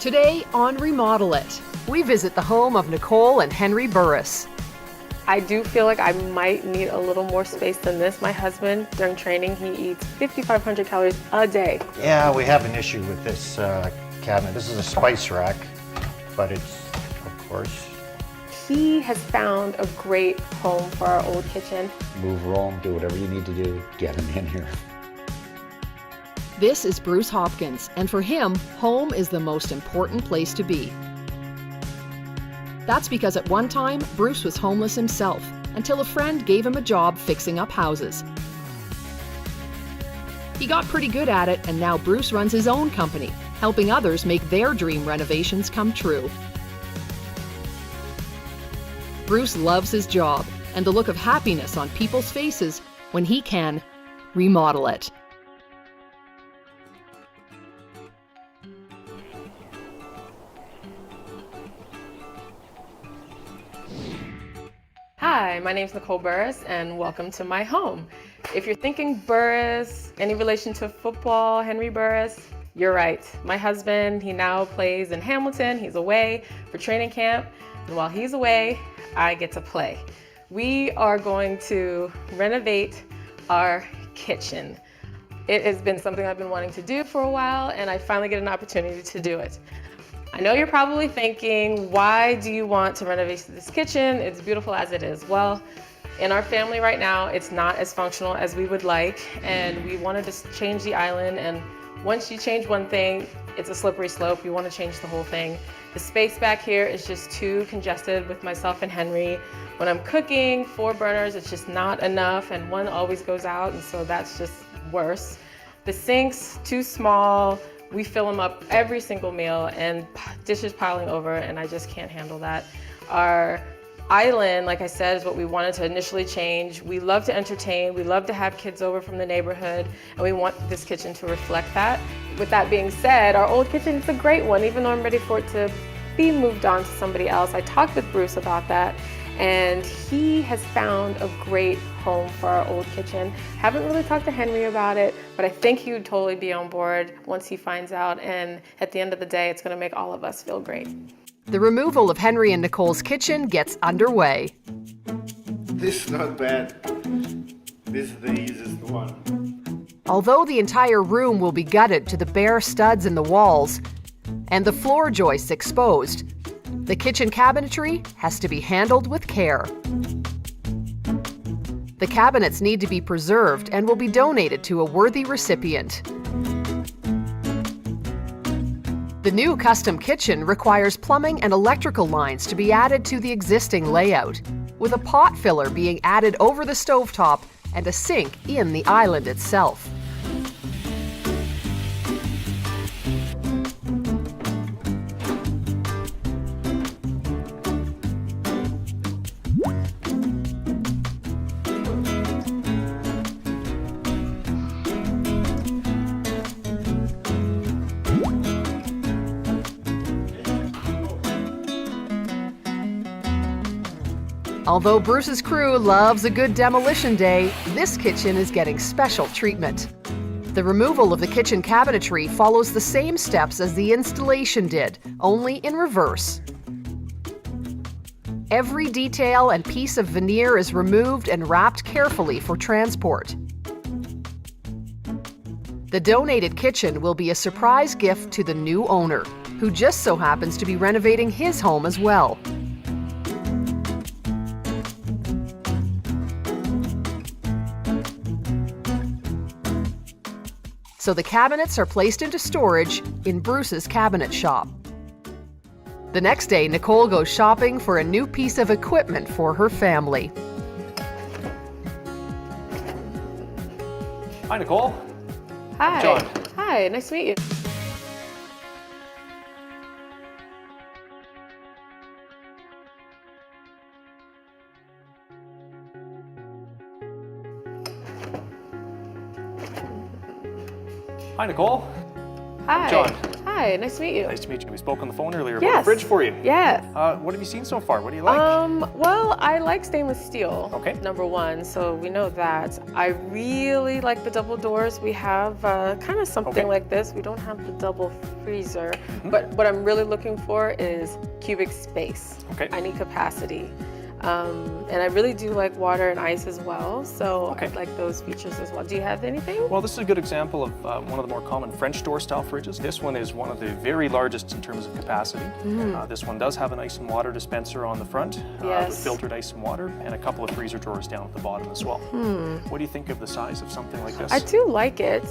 Today on Remodel It, we visit the home of Nicole and Henry Burris. I do feel like I might need a little more space than this. My husband, during training, he eats 5,500 calories a day. Yeah, we have an issue with this cabinet. This is a spice rack, but it's, of course, He has found a great home for our old kitchen. Move, roll 'em, do whatever you need to do, get them in here. This is Bruce Hopkins, and for him, home is the most important place to be. That's because at one time, Bruce was homeless himself, until a friend gave him a job fixing up houses. He got pretty good at it, and now Bruce runs his own company, helping others make their dream renovations come true. Bruce loves his job and the look of happiness on people's faces when he can remodel it. Hi, my name's Nicole Burris and welcome to my home. If you're thinking Burris, any relation to football, Henry Burris, you're right. My husband, he now plays in Hamilton. He's away for training camp, and while he's away, I get to play. We are going to renovate our kitchen. It has been something I've been wanting to do for a while, and I finally get an opportunity to do it. I know you're probably thinking, why do you want to renovate this kitchen? It's beautiful as it is. Well, in our family right now, it's not as functional as we would like, and we wanted to change the island, and once you change one thing, it's a slippery slope. You want to change the whole thing. The space back here is just too congested with myself and Henry. When I'm cooking, 4 burners, it's just not enough, and one always goes out, and so that's just worse. The sink's too small. We fill them up every single meal, and dishes piling over, and I just can't handle that. Our island, like I said, is what we wanted to initially change. We love to entertain, we love to have kids over from the neighborhood, and we want this kitchen to reflect that. With that being said, our old kitchen is a great one, even though I'm ready for it to be moved on to somebody else. I talked with Bruce about that, and he has found a great home for our old kitchen. Haven't really talked to Henry about it, but I think he would totally be on board once he finds out, and at the end of the day, it's gonna make all of us feel great. The removal of Henry and Nicole's kitchen gets underway. This is not bad. This is the easiest one. Although the entire room will be gutted to the bare studs in the walls and the floor joists exposed, the kitchen cabinetry has to be handled with care. The cabinets need to be preserved and will be donated to a worthy recipient. The new custom kitchen requires plumbing and electrical lines to be added to the existing layout, with a pot filler being added over the stovetop and a sink in the island itself. Although Bruce's crew loves a good demolition day, this kitchen is getting special treatment. The removal of the kitchen cabinetry follows the same steps as the installation did, only in reverse. Every detail and piece of veneer is removed and wrapped carefully for transport. The donated kitchen will be a surprise gift to the new owner, who just so happens to be renovating his home as well. So the cabinets are placed into storage in Bruce's cabinet shop. The next day, Nicole goes shopping for a new piece of equipment for her family. Hi, Nicole. Hi. John. Hi, nice to meet you. Hi, Nicole. Hi. John. Hi. Hi, nice to meet you. Nice to meet you. We spoke on the phone earlier about a Yes. fridge for you. Yes. What have you seen so far? What do you like? Well, I like stainless steel. Okay. Number one, so we know that. I really like the double doors. We have kind of something Okay. like this. We don't have the double freezer, but what I'm really looking for is cubic space. Okay. I need capacity. And I really do like water and ice as well, so Okay. I'd like those features as well. Do you have anything? Well, this is a good example of one of the more common French door style fridges. This one is one of the very largest in terms of capacity. This one does have an ice and water dispenser on the front with Yes. filtered ice and water, and a couple of freezer drawers down at the bottom as well. What do you think of the size of something like this? I do like it.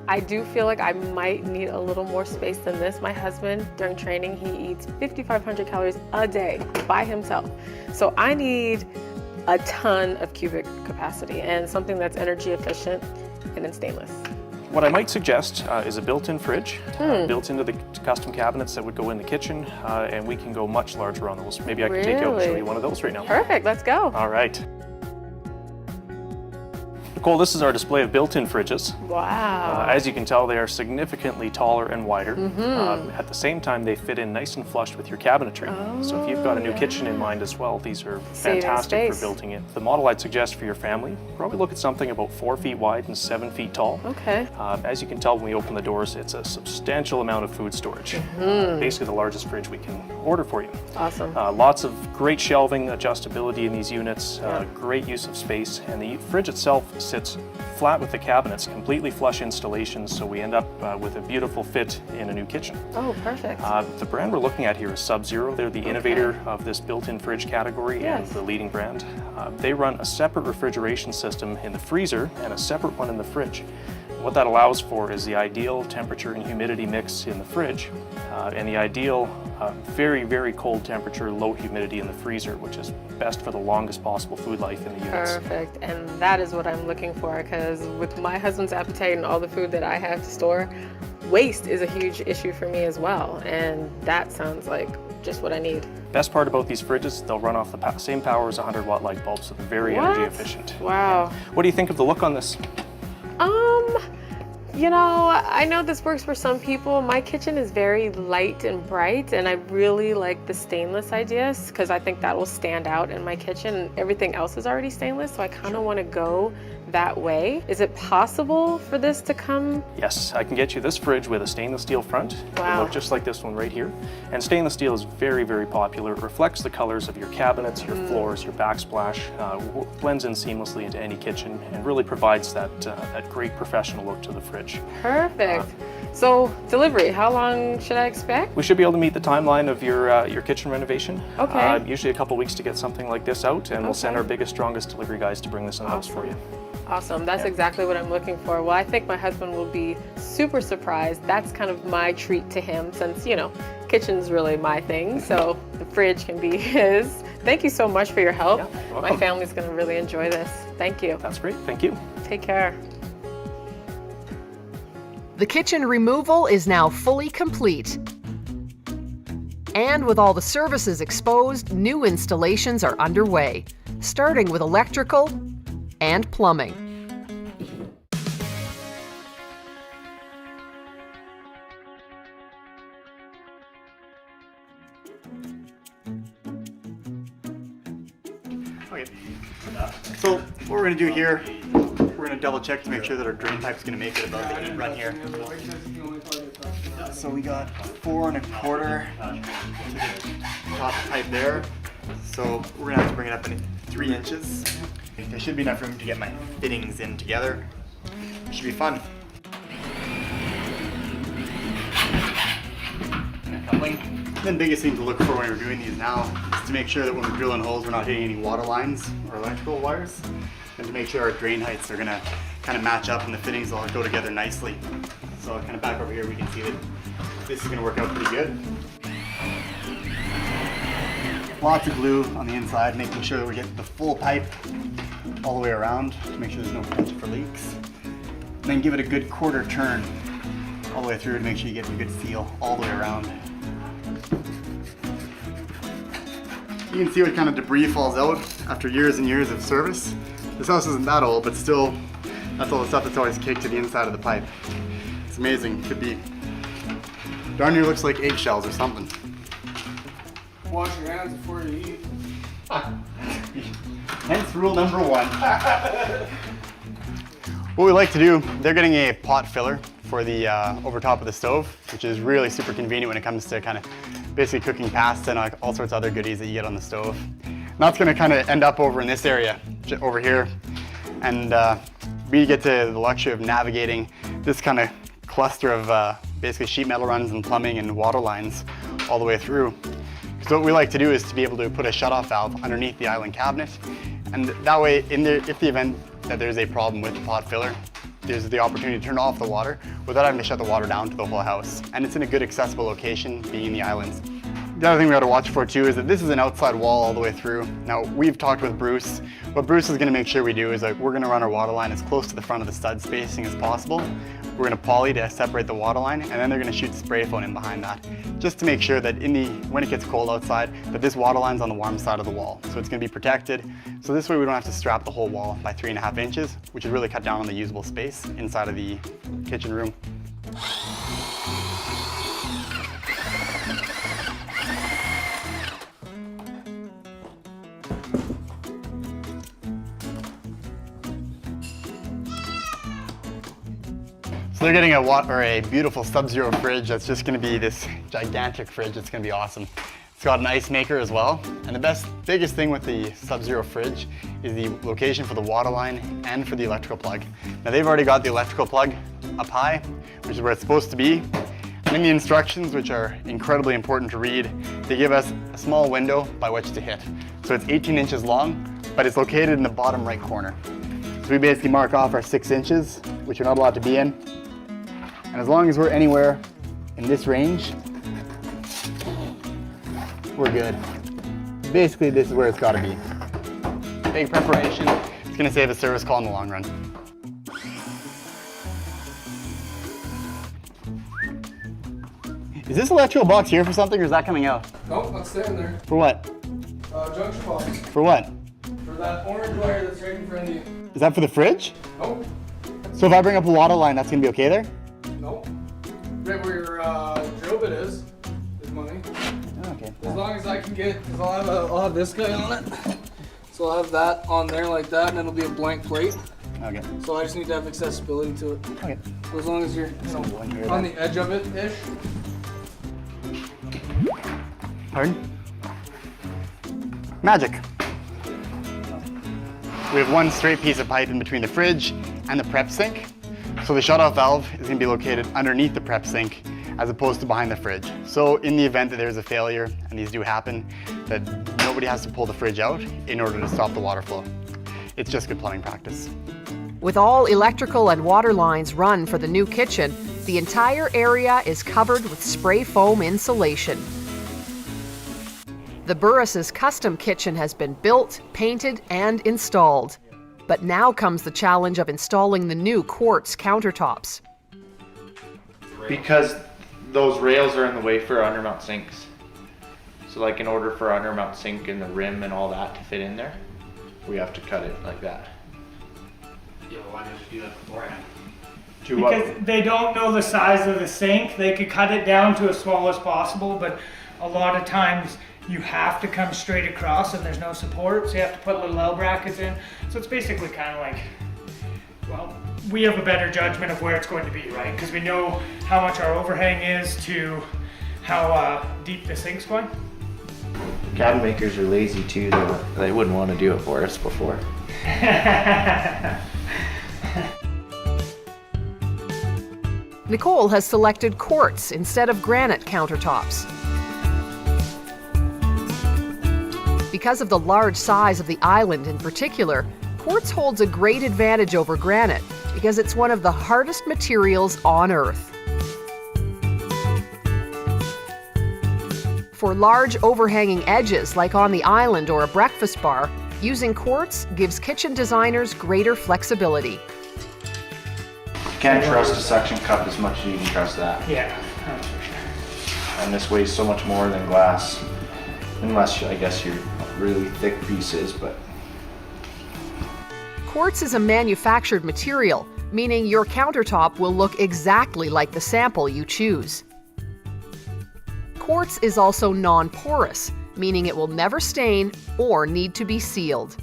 I do feel like I might need a little more space than this. My husband, during training, he eats 5,500 calories a day by himself. So I need a ton of cubic capacity and something that's energy efficient and in stainless. What I might suggest is a built-in fridge, built into the custom cabinets that would go in the kitchen, and we can go much larger on those. Maybe I can take you out and show Really? you one of those right now. Perfect, let's go. All right. Nicole, this is our display of built-in fridges. Wow. As you can tell, they are significantly taller and wider. At the same time, they fit in nice and flush with your cabinetry. So if you've got a new kitchen in mind as well, these are Saving fantastic for space. building in. The model I'd suggest for your family, probably look at something about 4 feet wide and 7 feet tall. Okay. As you can tell when we open the doors, it's a substantial amount of food storage. Basically the largest fridge we can order for you. Awesome. Lots of great shelving adjustability in these units, great use of space, and the fridge itself sits flat with the cabinets, completely flush installations, so we end up with a beautiful fit in a new kitchen. Oh, perfect. The brand we're looking at here is Sub-Zero. They're the innovator of this built-in fridge category and Yes. the leading brand. They run a separate refrigeration system in the freezer and a separate one in the fridge. What that allows for is the ideal temperature and humidity mix in the fridge and the ideal very, very cold temperature, low humidity in the freezer, which is best for the longest possible food life in the units. Perfect, and that is what I'm looking for, because with my husband's appetite and all the food that I have to store, waste is a huge issue for me as well, and that sounds like just what I need. Best part about these fridges, they'll run off the same power as a 100-watt light bulb, so they're very energy efficient. Wow. What do you think of the look on this? You know, I know this works for some people. My kitchen is very light and bright, and I really like the stainless ideas because I think that will stand out in my kitchen. Everything else is already stainless, so I kind of want to go that way. Is it possible for this to come? Yes, I can get you this fridge with a stainless steel front. It'll Wow. look just like this one right here. And stainless steel is very, very popular. It reflects the colors of your cabinets, your floors, your backsplash, blends in seamlessly into any kitchen, and really provides that great professional look to the fridge. Perfect. So delivery, how long should I expect? We should be able to meet the timeline of your kitchen renovation. Okay. Usually a couple weeks to get something like this out, and we'll send Okay. our biggest, strongest delivery guys to bring this in the house for you. Awesome, that's Yeah. exactly what I'm looking for. Well, I think my husband will be super surprised. That's kind of my treat to him since, you know, kitchen's really my thing, so the fridge can be his. Thank you so much for your help. Yeah, you're My welcome. family's gonna really enjoy this. Thank you. That's great, thank you. Take care. The kitchen removal is now fully complete. And with all the services exposed, new installations are underway, starting with electrical and plumbing. Okay, so what we're gonna do here, we're gonna double check to make sure that our drain pipe's gonna make it above the heat run here. So we got 4 1/4 to the top pipe there. So we're gonna have to bring it up in 3 inches. There should be enough room to get my fittings in together. It should be fun. Then biggest thing to look for when we're doing these now is to make sure that when we're drilling holes we're not hitting any water lines or electrical wires, and to make sure our drain heights are gonna kind of match up and the fittings all go together nicely. So kind of back over here we can see that this is gonna work out pretty good. Lots of glue on the inside, making sure that we get the full pipe all the way around to make sure there's no potential for leaks. And then give it a good quarter turn all the way through to make sure you get a good seal all the way around. You can see what kind of debris falls out after years and years of service. This house isn't that old, but still, that's all the stuff that's always caked to the inside of the pipe. It's amazing. Could be Darn near looks like eggshells or something. Wash your hands before you eat. Hence rule number 1. What we like to do, they're getting a pot filler for the over top of the stove, which is really super convenient when it comes to kind of basically cooking pasta and all sorts of other goodies that you get on the stove. And that's going to kind of end up over in this area, over here. And we get to the luxury of navigating this kind of cluster of basically sheet metal runs and plumbing and water lines all the way through. So what we like to do is to be able to put a shutoff valve underneath the island cabinet, and that way, if the event that there's a problem with the pot filler, there's the opportunity to turn off the water without having to shut the water down to the whole house. And it's in a good accessible location, being in the islands. The other thing we got to watch for too is that this is an outside wall all the way through. Now, we've talked with Bruce. What Bruce is going to make sure we do is we're going to run our water line as close to the front of the stud spacing as possible. We're going to poly to separate the water line, and then they're going to shoot spray foam in behind that, just to make sure that when it gets cold outside, that this water line's on the warm side of the wall. So it's going to be protected. So this way we don't have to strap the whole wall by 3.5 inches, which would really cut down on the usable space inside of the kitchen room. So they're getting a beautiful Sub-Zero fridge that's just going to be this gigantic fridge. It's going to be awesome. It's got an ice maker as well. And the biggest thing with the Sub-Zero fridge is the location for the water line and for the electrical plug. Now they've already got the electrical plug up high, which is where it's supposed to be. And in the instructions, which are incredibly important to read, they give us a small window by which to hit. So it's 18 inches long, but it's located in the bottom right corner. So we basically mark off our 6 inches, which you're not allowed to be in. And as long as we're anywhere in this range, we're good. Basically, this is where it's got to be. Big preparation. It's going to save a service call in the long run. Is this electrical box here for something, or is that coming out? Nope, that's staying there. For what? Junction box. For what? For that orange wire that's right in front of you. Is that for the fridge? Nope. So if I bring up a water line, that's going to be okay there? Nope. Right where your drill bit is money. Okay. As long as I can get, because I'll have this guy on it. So I'll have that on there like that, and it'll be a blank plate. Okay. So I just need to have accessibility to it. Okay. So as long as you're on the edge of it-ish. Pardon? Magic. We have one straight piece of pipe in between the fridge and the prep sink. So the shutoff valve is going to be located underneath the prep sink as opposed to behind the fridge. So in the event that there's a failure, and these do happen, that nobody has to pull the fridge out in order to stop the water flow. It's just good plumbing practice. With all electrical and water lines run for the new kitchen, the entire area is covered with spray foam insulation. The Burris' custom kitchen has been built, painted, and installed. But now comes the challenge of installing the new quartz countertops. Because those rails are in the way for undermount sinks. So like in order for our undermount sink and the rim and all that to fit in there, we have to cut it like that. Yeah, why didn't you do that beforehand? Because they don't know the size of the sink. They could cut it down to as small as possible, but a lot of times you have to come straight across and there's no support, so you have to put little L brackets in. So it's basically kind of like, well, we have a better judgment of where it's going to be, right? Because we know how much our overhang is to how deep the sink's going. Cabin makers are lazy too, they wouldn't want to do it for us before. Nicole has selected quartz instead of granite countertops. Because of the large size of the island in particular, quartz holds a great advantage over granite because it's one of the hardest materials on Earth. For large overhanging edges like on the island or a breakfast bar, using quartz gives kitchen designers greater flexibility. You can't trust a suction cup as much as you can trust that. Yeah, that's for sure. And this weighs so much more than glass, unless I guess you're really thick pieces, but. Quartz is a manufactured material, meaning your countertop will look exactly like the sample you choose. Quartz is also non-porous, meaning it will never stain or need to be sealed.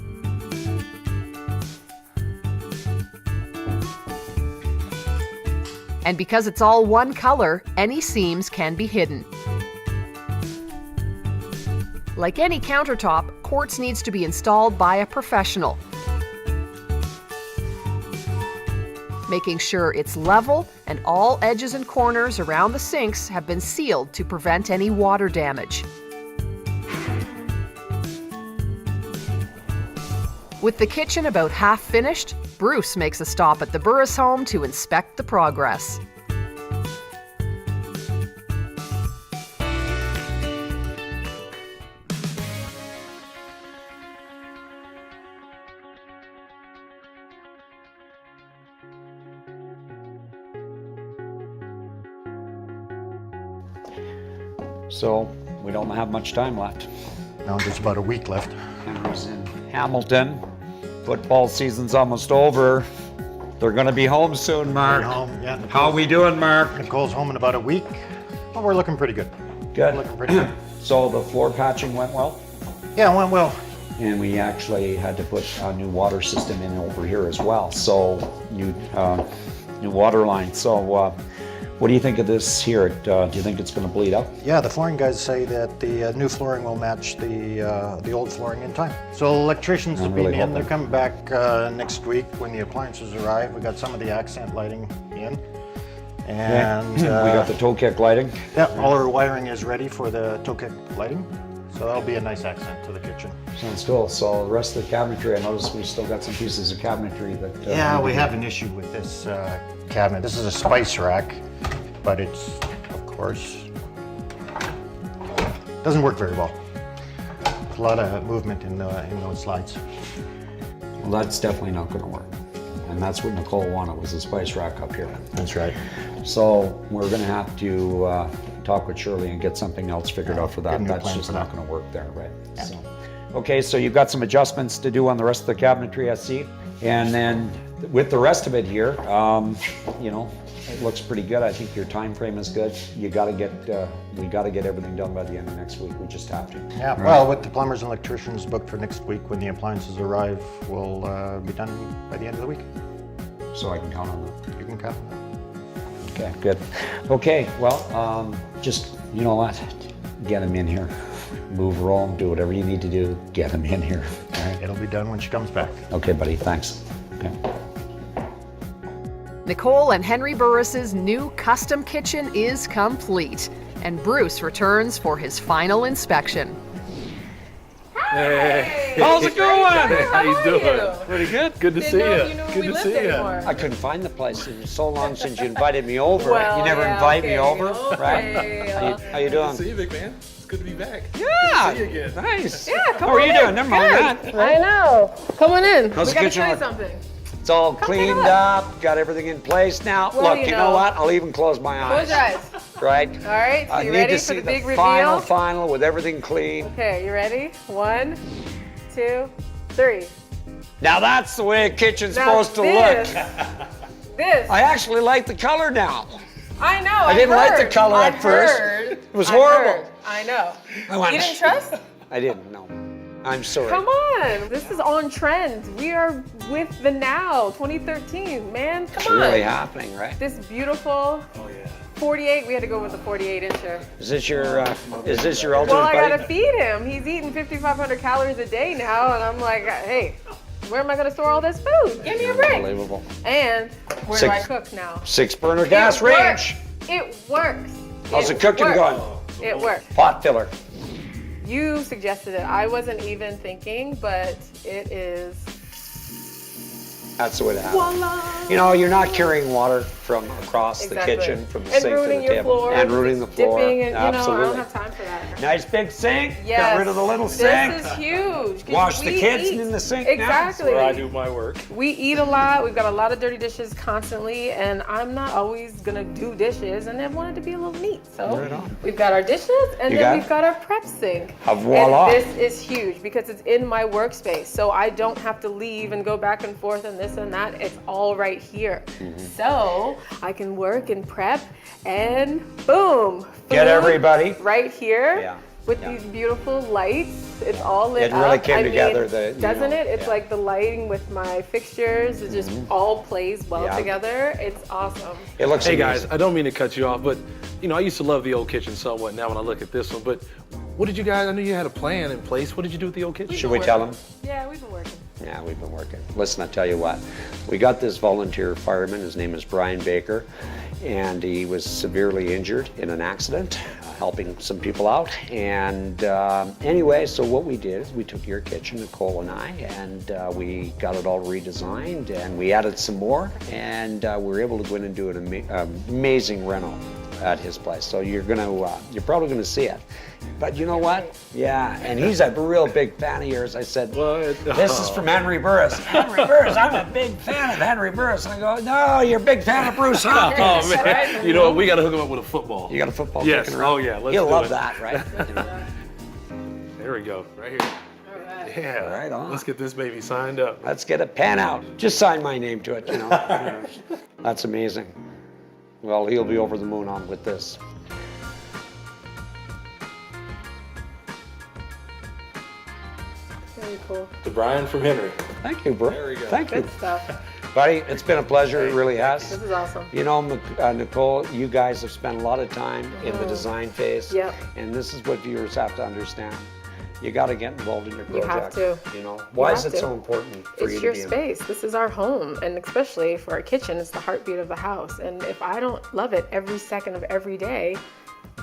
And because it's all one color, any seams can be hidden. Like any countertop, quartz needs to be installed by a professional, making sure it's level and all edges and corners around the sinks have been sealed to prevent any water damage. With the kitchen about half finished, Bruce makes a stop at the Burris home to inspect the progress. So we don't have much time left. Now there's about a week left. Henry's in Hamilton. Football season's almost over. They're going to be home soon, Mark. Home, yeah. How we doing, Mark? Nicole's home in about a week. Well, we're looking pretty good. Good. Looking pretty good. So the floor patching went well? Yeah, it went well. And we actually had to put a new water system in over here as well. So new water line. So what do you think of this here? Do you think it's going to bleed up? Yeah, the flooring guys say that the new flooring will match the old flooring in time. So electricians have been in. They're coming back next week when the appliances arrive. We got some of the accent lighting in. And we got the toe kick lighting. Yeah, all our wiring is ready for the toe kick lighting. So that'll be a nice accent to the kitchen. Sounds cool. So the rest of the cabinetry, I noticed we still got some pieces of cabinetry that... yeah, we have an issue with this cabinet. This is a spice rack, but it's, of course, doesn't work very well. A lot of movement in those slides. Well, that's definitely not going to work. And that's what Nicole wanted, was a spice rack up here. That's right. So we're going to have to talk with Shirley and get something else figured out for that. That's just not going to work there, right? Yeah. So, okay, so you've got some adjustments to do on the rest of the cabinetry, I see. And then with the rest of it here, you know, it looks pretty good. I think your time frame is good. You got to get, we got to get everything done by the end of next week. We just have to. Yeah, right. Well, with the plumbers and electricians booked for next week, when the appliances arrive, we'll be done by the end of the week. So I can count on that. You can count on that. Okay, good. Okay, well, just, you know what, get him in here. Move, roll, do whatever you need to do. Get him in here. All right? It'll be done when she comes back. Okay, buddy, thanks. Okay. Nicole and Henry Burris's new custom kitchen is complete, and Bruce returns for his final inspection. Hey. How's it going? How you doing? Pretty good. Good to see you. Good to see you. I couldn't find the place. It was so long since you invited me over. Well, you never invite me over, okay. right? How you doing? Good to see you, big man. It's good to be back. Yeah. Good to see you again. Nice. Yeah, come How are on you in. doing? Never mind that. I know. Come on in. How's we the gotta kitchen show you look? something. It's all Come cleaned take a look. up. Got everything in place now. Well, Look, you you know. know what? I'll even close my eyes. Close your eyes. Right? All right, so I you need ready to for see the big final with everything clean. Okay, you ready? 1, 2, 3. Now that's the way a kitchen's Now supposed to this- look. This. I actually like the color now. I know. I didn't like the color I've at first. heard. It was I've horrible. heard. I know. I went, You didn't trust? I didn't know. I'm sorry. Come on. This is on trend. We are with the now, 2013. Man, come It's on. really happening, right? This beautiful 48. We had to go with the 48-incher. Is this your ultimate Well, I buddy? gotta feed him. He's eating 5,500 calories a day now, and I'm like, hey, where am I gonna store all this food? Give me a break. Unbelievable. And where do I cook now? 6-burner gas It range. works. It works. How's the cooking works. going? It works. Pot filler. You suggested it. I wasn't even thinking, but it is. That's the way to have it. You know, you're not carrying water from across Exactly. the kitchen, from the And sink to the ruining your table. floor. And ruining the floor. Dipping and, Absolutely. I don't have time for that. Nice big sink. Yes. Got rid of the little sink. This is huge. 'cause Wash the we kids eat. in the sink Exactly. That's where I do my work. We eat a lot. We've got a lot of dirty dishes constantly, and I'm not always gonna do dishes, and I want it to be a little neat. So Right on. we've got our dishes, and You then got we've it? got our prep sink. Voila. And this is huge because it's in my workspace, so I don't have to leave and go back and forth in this this and that, it's all right here. So I can work and prep and boom, Get food everybody. right here. Yeah. With these beautiful lights, it's all lit It really up. came I together, mean, doesn't it? It's like the lighting with my fixtures, it just all plays well Yeah. together. It's awesome. It looks Hey amazing. guys, I don't mean to cut you off, but you know, I used to love the old kitchen somewhat now when I look at this one, but what did you guys, I knew you had a plan in place. What did you do with the old kitchen? Should we tell them? Yeah, we've been working. Yeah, we've been working. Listen, I tell you what, we got this volunteer fireman, his name is Brian Baker, and he was severely injured in an accident, helping some people out. And anyway, so what we did is we took your kitchen, Nicole and I, and we got it all redesigned, and we added some more, and we were able to go in and do an amazing reno at his place. So you're probably gonna see it. But you know what? Yeah, and he's a real big fan of yours. I said, this is from Henry Burris. Henry Burris, I'm a big fan of Henry Burris. And I go, no, you're a big fan of Bruce Hopkins. Oh man, you know what? We got to hook him up with a football. You got a football Yes. kicking around? Oh yeah. Let's He'll do love it. that, right? You know? There we go. Right here. Yeah. Right on. Let's get this baby signed up. Let's get it pan out. Just sign my name to it, you know. That's amazing. Well, he'll be over the moon on with this. Very cool. To Brian from Henry. Thank you, bro. There we go. Thank you. Good stuff. Buddy, it's been a pleasure. It really has. This is awesome. You know, Nicole, you guys have spent a lot of time in the design phase. Yep. And this is what viewers have to understand. You got to get involved in your You project. have to. You know, why is have it to. so important for you It's to your be in? space. This is our home. And especially for our kitchen, it's the heartbeat of the house. And if I don't love it every second of every day,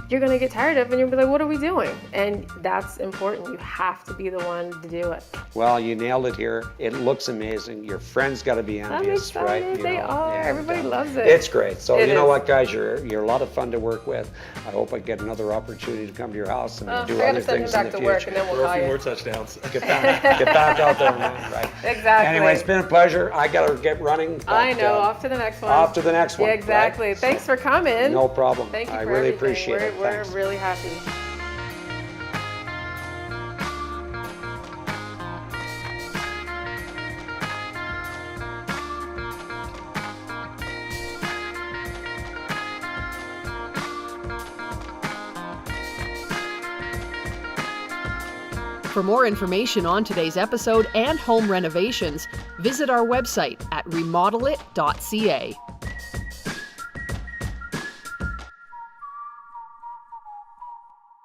you're going to get tired of it and you'll be like, what are we doing? And that's important. You have to be the one to do it. Well, you nailed it here. It looks amazing. Your friends got to be envious, right? excited. You They know, are. and, Everybody loves it. It's great. So It you know is. what, guys? You're a lot of fun to work with. I hope I get another opportunity to come to your house and do I other gotta send him things in back the to work future. and then we'll Throw a call few more you. touchdowns. Get back out there, man. Right. Exactly. Anyway, it's been a pleasure. I got to get running. but, I know. Off to the next one. off to the next one. Yeah, right? exactly. Thanks for coming. No problem. Thank you I for really everything. appreciate it. We're Thanks. really happy. For more information on today's episode and home renovations, visit our website at remodelit.ca.